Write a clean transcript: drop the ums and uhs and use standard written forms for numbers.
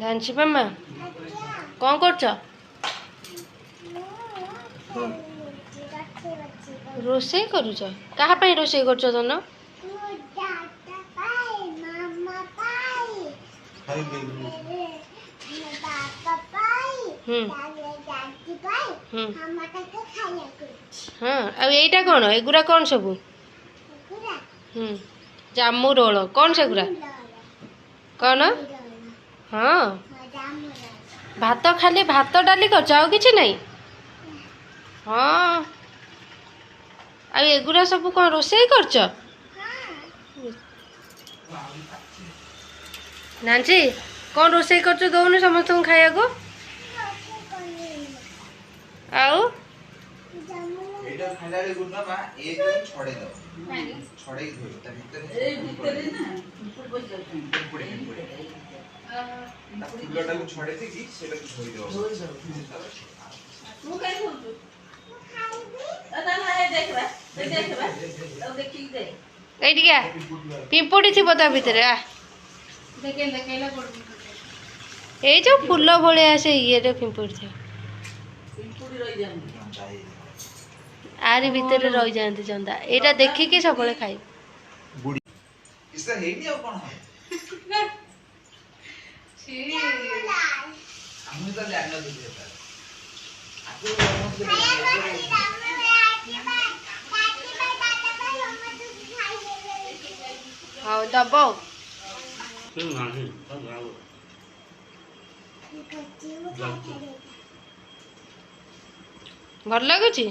ଜାଣିଛି ମାମା କ'ଣ କରୁଛ? ରୋଷେଇ କରୁଛ? କାହା ପାଇଁ ରୋଷେଇ କରୁଛ ତନ? ହଁ ଆଉ ଏଇଟା କ'ଣ? ଏଗୁରା କ'ଣ ସବୁ? ଜାମୁ ରୋଳ କ'ଣ ସେଗୁରା? କ'ଣ? ହଁ ଭାତ ଖାଲି ଭାତ ଡାଲି କରୁଛ ଆଉ କିଛି ନାହିଁ? ହଁ ଆଉ ଏଗୁରା ସବୁ କ'ଣ ରୋଷେଇ କରୁଛ? ନାଞ୍ଚି କ'ଣ ରୋଷେଇ କରୁଛ ଦଉନୁ ସମସ୍ତଙ୍କୁ ଖାଇବାକୁ? ଆଉ ଏଇଠିକା ପିମ୍ପୁଡ଼ି ଥିବ ତା ଭିତରେ। ଏଇ ଯୋଉ ଫୁଲ ଭଳିଆ ସେ ଇଏରେ ପିମ୍ପୁଡ଼ି ଥିବ। ଆରି ଭିତରେ ରହିଯାଆନ୍ତି ଜନ୍ଦା। ଏଇଟା ଦେଖିକି ସବୁବେଳେ ଖାଇ ହଉ ଦବ। ଭଲ ଲାଗୁଛି?